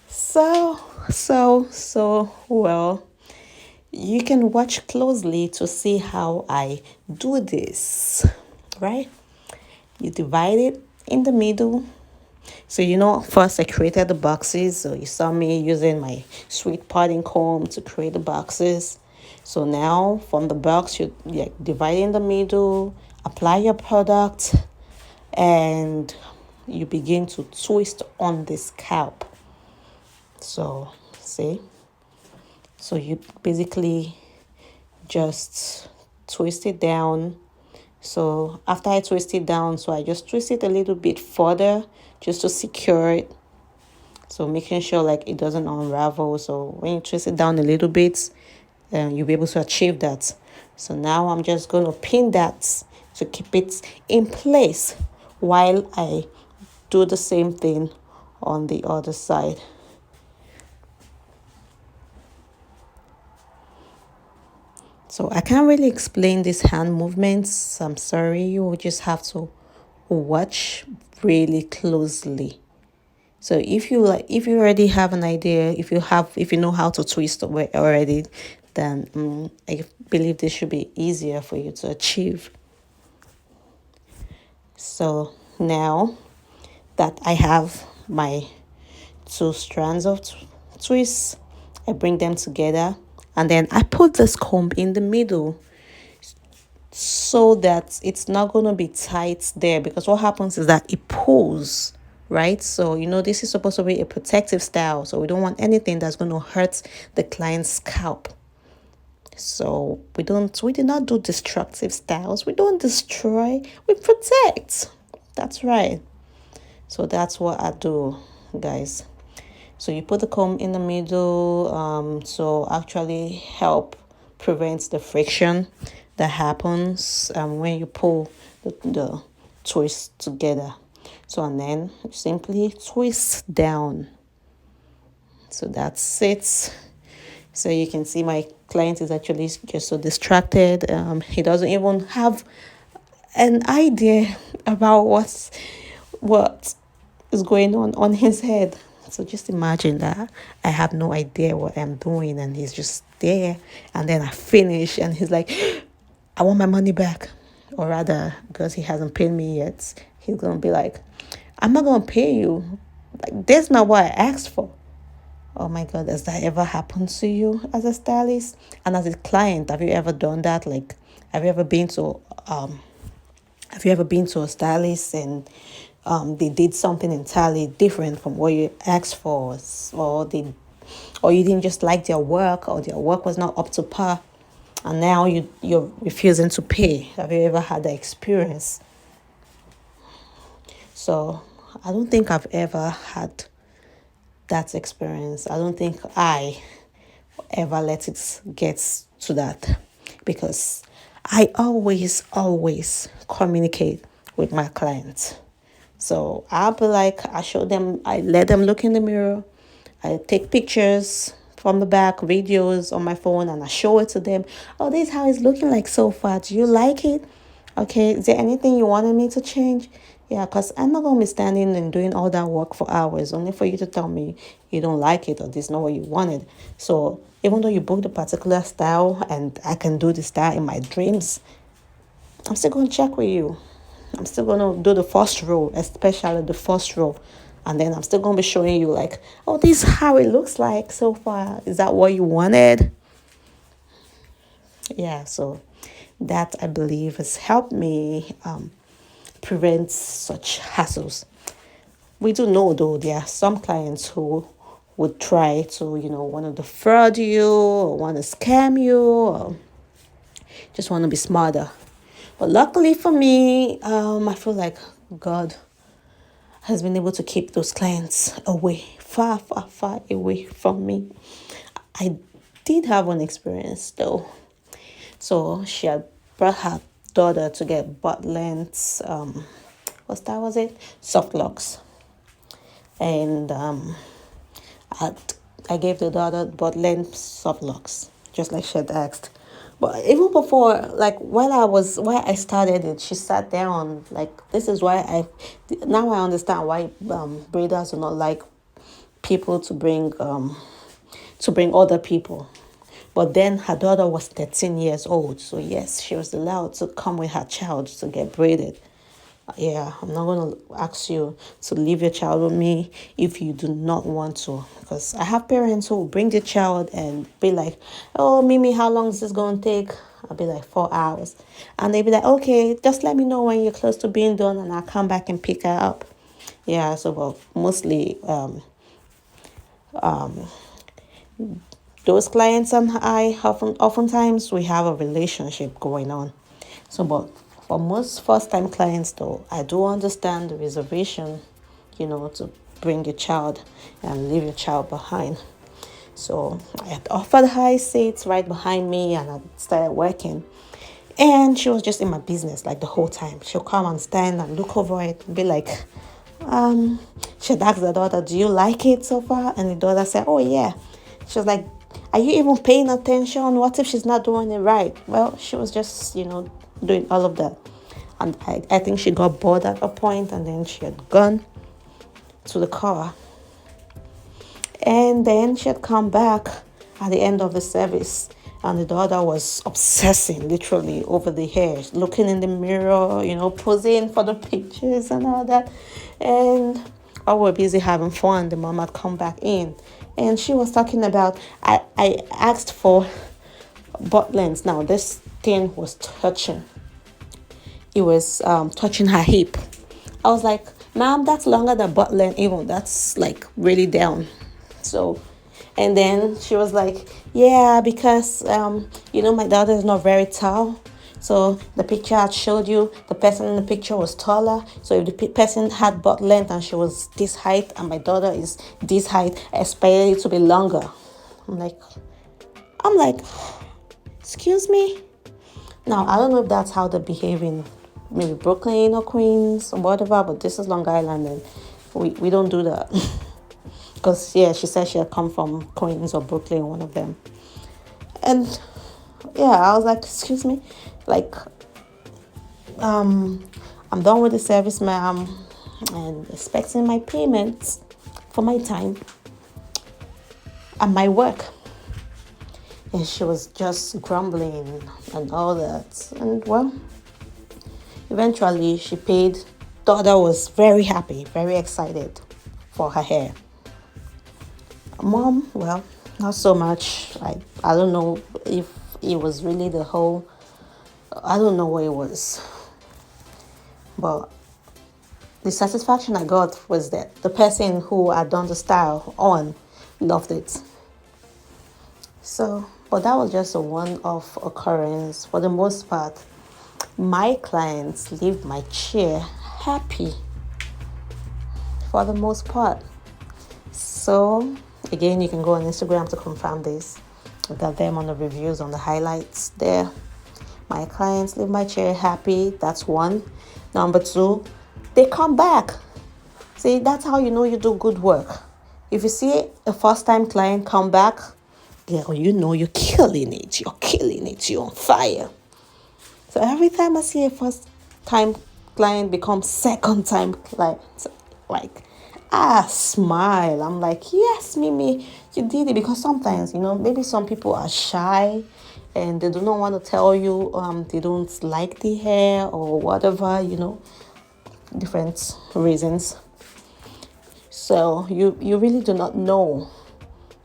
So, well, you can watch closely to see how I do this, right? You divide it in the middle. So, first I created the boxes. So you saw me using my sweet parting comb to create the boxes. So now from the box, you divide in the middle, apply your product, and you begin to twist on the scalp. So, see? So you basically just twist it down. So after I twist it down, so I just twist it a little bit further just to secure it. So making sure like it doesn't unravel. So when you twist it down a little bit, you'll be able to achieve that. So now I'm just going to pin that to keep it in place while I do the same thing on the other side. So I can't really explain these hand movements. I'm sorry, you will just have to watch really closely. So if you already have an idea, if you know how to twist already, then I believe this should be easier for you to achieve. So now that I have my 2 strands of twists, I bring them together and then I put this comb in the middle so that it's not going to be tight there, because what happens is that it pulls, right? So this is supposed to be a protective style, so we don't want anything that's going to hurt the client's scalp. So we do not do destructive styles. We don't destroy, we protect. That's right. So that's what I do, guys. So you put the comb in the middle, so actually help prevent the friction that happens when you pull the twist together. So and then you simply twist down. So that's it. So you can see my client is actually just so distracted. He doesn't even have an idea about what is going on his head. So just imagine that I have no idea what I'm doing and he's just there, and then I finish and he's like, I want my money back. Or rather, because he hasn't paid me yet, he's going to be like, I'm not gonna pay you. Like, that's not what I asked for. Oh my God, has that ever happened to you as a stylist? And as a client, have you ever done that? Like, have you ever been to um have you ever been to a stylist and they did something entirely different from what you asked for, or you didn't just like their work, or their work was not up to par, and now you're refusing to pay? Have you ever had that experience? So I don't think I've ever had that experience. I don't think I ever let it get to that, because I always communicate with my clients. So I'll be like, I show them, I let them look in the mirror, I take pictures from the back, videos on my phone, and I show it to them. Oh, this is how it's looking like so far. Do you like it? Okay, is there anything you wanted me to change? Yeah, because I'm not going to be standing and doing all that work for hours only for you to tell me you don't like it or this is not what you wanted. So even though you booked a particular style and I can do the style in my dreams, I'm still going to check with you. I'm still going to do the first row, especially the first row. And then I'm still going to be showing you like, oh, this is how it looks like so far. Is that what you wanted? Yeah, so that I believe has helped me prevent such hassles. We do know though there are some clients who would try to, want to defraud you or want to scam you or just want to be smarter. But luckily for me, I feel like God has been able to keep those clients away, far, far, far away from me. I did have one experience though. So she had brought her daughter to get butt lengths, what style was it? Soft locks. And I, I gave the daughter butt length soft locks, just like she had asked. But even before, like while I started it, she sat down. Like, this is why now I understand why breeders do not like people to bring other people. But then her daughter was 13 years old, so yes, she was allowed to come with her child to get braided. Yeah, I'm not going to ask you to leave your child with me if you do not want to. Because I have parents who will bring the child and be like, oh, Mimi, how long is this going to take? I'll be like 4 hours. And they'll be like, okay, just let me know when you're close to being done and I'll come back and pick her up. Yeah, so well, mostly those clients and I, oftentimes we have a relationship going on. So, but for most first-time clients, though, I do understand the reservation, to bring your child and leave your child behind. So I had offered her seats right behind me, and I started working. And she was just in my business like the whole time. She'll come and stand and look over it and be like, she had asked the daughter, do you like it so far? And the daughter said, oh yeah. She was like, are you even paying attention? What if she's not doing it right? Well, she was just, doing all of that. And I think she got bored at a point, and then she had gone to the car. And then she had come back at the end of the service, and the daughter was obsessing literally over the hair, looking in the mirror, posing for the pictures and all that. And while we were busy having fun, the mom had come back in, and she was talking about, I asked for butt lengths. Now this thing was touching. It was touching her hip. I was like, ma'am, that's longer than butt length even. That's like really down. So, and then she was like, yeah, because, my daughter is not very tall. So the picture I showed you, the person in the picture was taller. So if the person had butt length and she was this height and my daughter is this height, I expected it to be longer. I'm like, excuse me? Now, I don't know if that's how they behave in maybe Brooklyn or Queens or whatever, but this is Long Island and we don't do that. Because, yeah, she said she had come from Queens or Brooklyn, one of them. And, yeah, I was like, excuse me? Like, I'm done with the service, ma'am, and expecting my payments for my time and my work. And she was just grumbling and all that. And, well, eventually she paid daughter was very happy, very excited for her hair. Mom, well, not so much. I don't know if it was really the whole, I don't know what it was. But the satisfaction I got was that the person who had done the style on loved it. So, but that was just a one-off occurrence. For the most part, my clients leave my chair happy for the most part. So, again, you can go on Instagram to confirm this. I got them on the reviews, on the highlights there. My clients leave my chair happy. That's one. Number two, they come back. See, that's how you know you do good work. If you see a first-time client come back, girl, you know you're killing it. You're killing it. You're on fire. So every time I see a first-time client become second-time client, like, I smile. I'm like, yes, Mimi, you did it. Because sometimes, maybe some people are shy and they do not want to tell you they don't like the hair or whatever, different reasons. So you really do not know.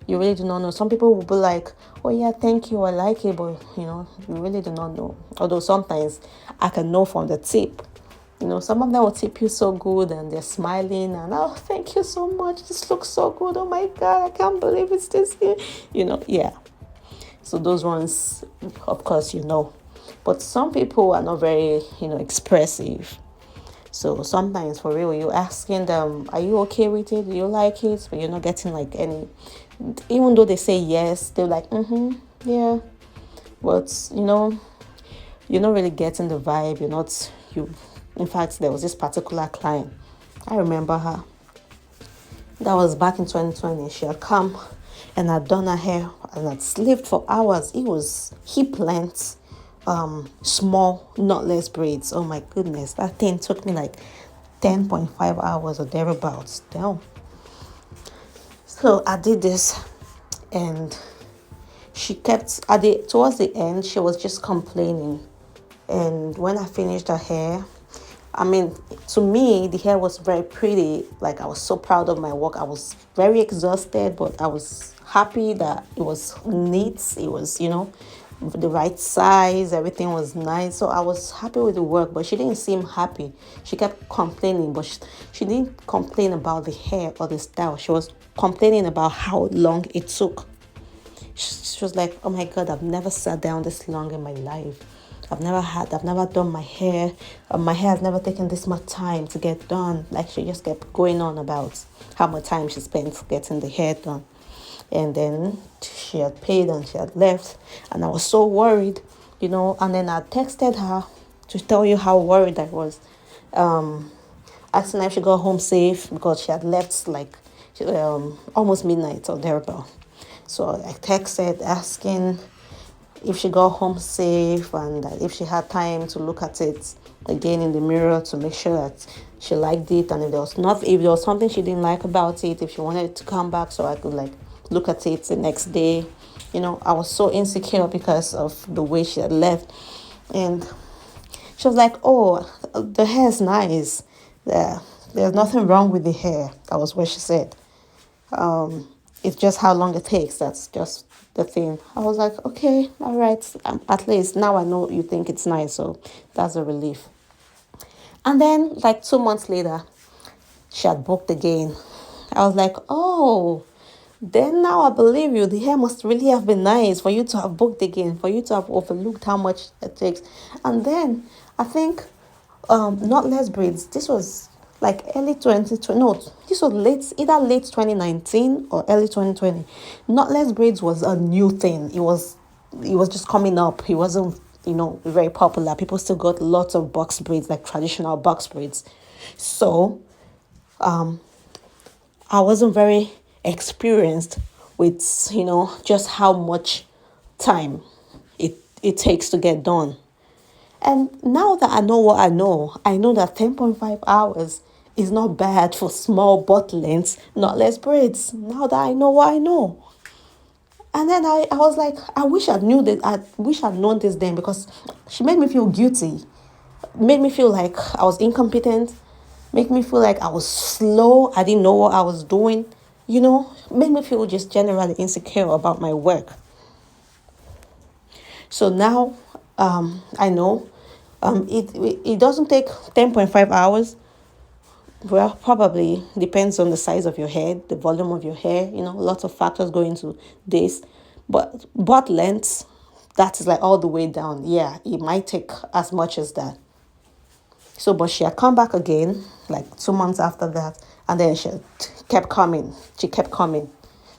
You really do not know. Some people will be like, oh yeah, thank you, I like it, but you really do not know. Although sometimes I can know from the tip. Some of them will tip you so good and they're smiling and, oh, thank you so much. This looks so good. Oh my God, I can't believe it's this here. Yeah. So those ones, of course, But some people are not very, expressive. So sometimes, for real, you're asking them, are you okay with it? Do you like it? But you're not getting like any, even though they say yes, they're like, yeah. But, you're not really getting the vibe. In fact, there was this particular client. I remember her. That was back in 2020. She had come and had done her hair and had slaved for hours. It was hip length, small knotless braids. Oh my goodness, that thing took me like 10.5 hours or thereabouts. Damn. So I did this, and she kept towards the end, she was just complaining. And when I finished her hair, to me, the hair was very pretty. Like, I was so proud of my work. I was very exhausted, but I was happy that it was neat. It was, the right size. Everything was nice. So I was happy with the work, but she didn't seem happy. She kept complaining, but she didn't complain about the hair or the style. She was complaining about how long it took. She was like, oh my God, I've never sat down this long in my life. I've never done my hair. My hair has never taken this much time to get done. Like, she just kept going on about how much time she spent getting the hair done. And then she had paid and she had left. And I was so worried, And then I texted her to tell you how worried I was. Asking her if she got home safe, because she had left like almost midnight or thereabout. So I texted asking if she got home safe and if she had time to look at it again in the mirror to make sure that she liked it, and if there was something she didn't like about it, if she wanted it to come back so I could like look at it the next day. I was so insecure because of the way she had left. And she was like, oh, the hair is nice. There's nothing wrong with the hair. That was what she said. It's just how long it takes. That's just the thing. I was like, okay, all right. At least now I know you think it's nice. So that's a relief. And then like 2 months later, she had booked again. I was like, oh, then now I believe you. The hair must really have been nice for you to have booked again, for you to have overlooked how much it takes. And then I think knotless braids, this was like early 2020. No, this was either late 2019 or early 2020. Knotless braids was a new thing. It was just coming up. It wasn't, very popular. People still got lots of box braids, like traditional box braids. So I wasn't very experienced with, just how much time it takes to get done. And now that I know what I know that 10.5 hours is not bad for small butt lengths, knotless braids. Now that I know what I know. And then I was like, I wish I'd known this then, because she made me feel guilty. Made me feel like I was incompetent. make me feel like I was slow. I didn't know what I was doing. Make me feel just generally insecure about my work. So now I know it doesn't take 10.5 hours. Well, probably depends on the size of your head, the volume of your hair, lots of factors go into this. But butt length, that is like all the way down. Yeah, it might take as much as that. So, but she had come back again, like 2 months after that, and then she kept coming. She kept coming.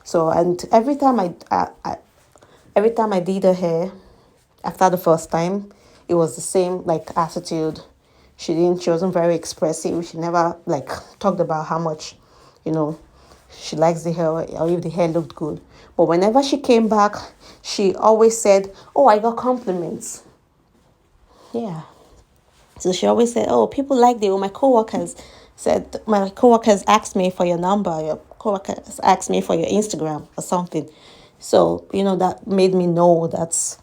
So, and every time I did her hair, after the first time, it was the same like attitude. She wasn't very expressive. She never like talked about how much, she likes the hair or if the hair looked good. But whenever she came back, she always said, "Oh, I got compliments." Yeah. So she always said, "Oh, people like the my coworkers asked me for your number. Your coworkers asked me for your Instagram or something." So that made me know that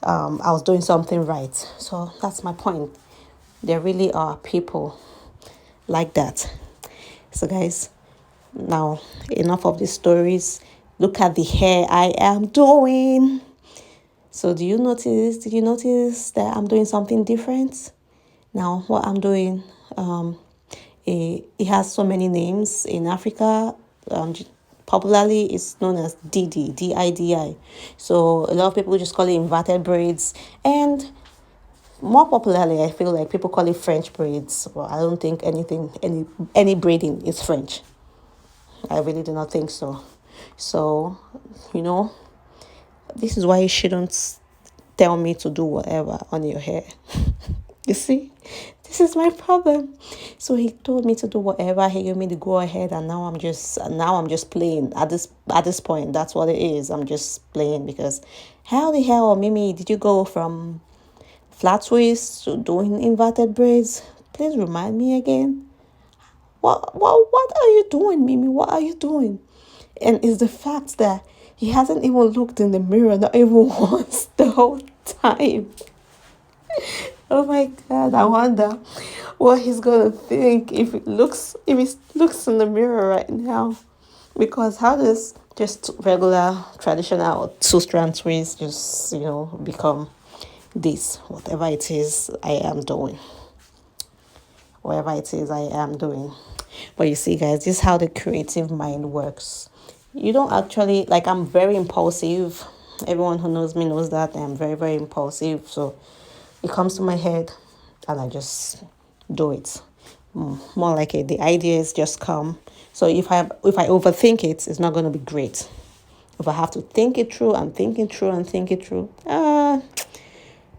I was doing something right. So that's my point. There really are people like that. So guys, now enough of these stories. Look at the hair I am doing. So did you notice that I'm doing something different? Now what I'm doing, it has so many names in Africa. Popularly it's known as Didi, D-I-D-I. So a lot of people just call it inverted braids, and more popularly I feel like people call it French braids. Well, I don't think any braiding is French. I really do not think so. So this is why you shouldn't tell me to do whatever on your hair. You see, this is my problem. So he told me to do whatever. He gave me the go ahead, and now I'm just playing. At this point, that's what it is. I'm just playing because how the hell, Mimi, did you go from flat twist to doing inverted braids? Please remind me again. What are you doing, Mimi? What are you doing? And it's the fact that he hasn't even looked in the mirror, not even once the whole time. Oh my God, I wonder what he's gonna think if he looks in the mirror right now. Because how does just regular traditional 2-strand twist just become this, whatever it is I am doing. But you see, guys, this is how the creative mind works. You don't actually, like, I'm very impulsive. Everyone who knows me knows that I'm very, very impulsive. So it comes to my head and I just do it. More like it, the ideas just come. So if I overthink it, it's not going to be great. If I have to think it through and think it through,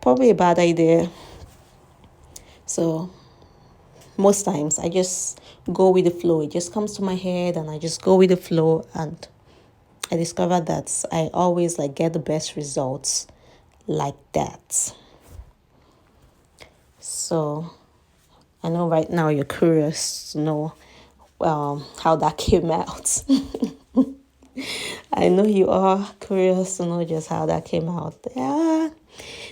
probably a bad idea. So most times I just go with the flow. It just comes to my head and I just go with the flow, and I discovered that I always get the best results like that. So I know right now you're curious to know how that came out. I know you are curious to know just how that came out. Yeah.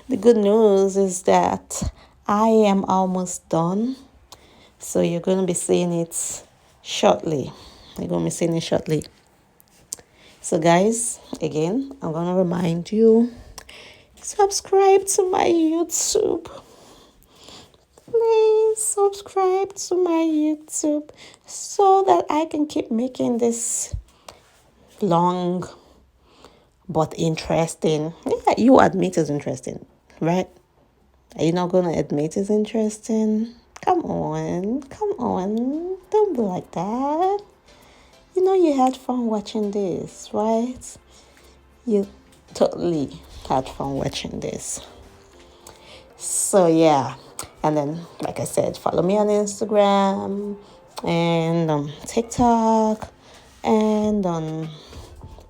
The good news is that I am almost done. So you're going to be seeing it shortly. So guys, again, I'm going to remind you, subscribe to my YouTube. Please subscribe to my YouTube so that I can keep making this long but interesting. Yeah, you admit it's interesting, right? Are you not going to admit it's interesting? Come on. Don't be like that. You had fun watching this, right? You totally had fun watching this. So, yeah. And then, like I said, follow me on Instagram and on TikTok and on...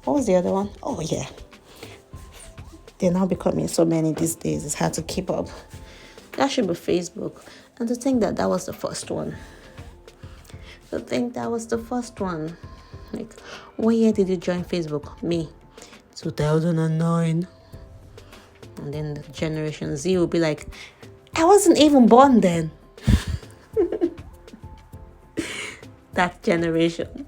what was the other one? Oh, yeah. They're now becoming so many these days. It's hard to keep up. That should be Facebook. And to think that was the first one. Like, what year did you join Facebook? Me. 2009. And then the Generation Z will be like, I wasn't even born then. that generation.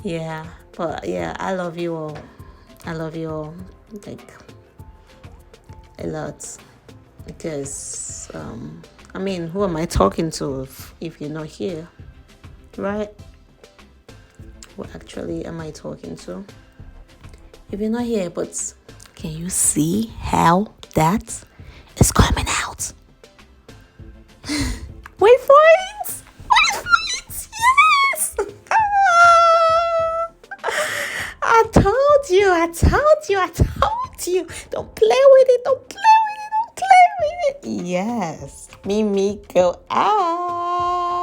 Yeah, but yeah, I love you all. I love you all, like, a lot, because I mean, who am I talking to if you're not here, right? Who actually am I talking to if you're not here? But can you see how that is coming out? Wait for it! Wait for it! Yes! I told you, I told you, I told you. Don't play with it, don't play with it, don't play with it. Yes. Mimi, go off.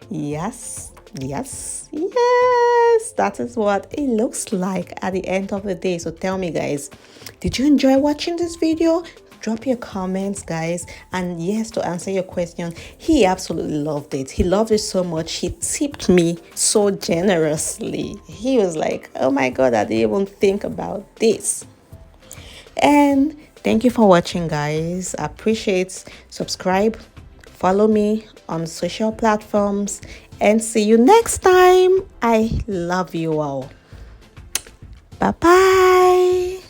Yes, yes, yes. That is what it looks like at the end of the day. So tell me, guys, did you enjoy watching this video? Drop your comments, guys. And yes, to answer your question, he absolutely loved it. He loved it so much. He tipped me so generously. He was like, oh my God, I didn't even think about this. And thank you for watching, guys. I appreciate. Subscribe, follow me on social platforms, and see you next time. I love you all. Bye bye.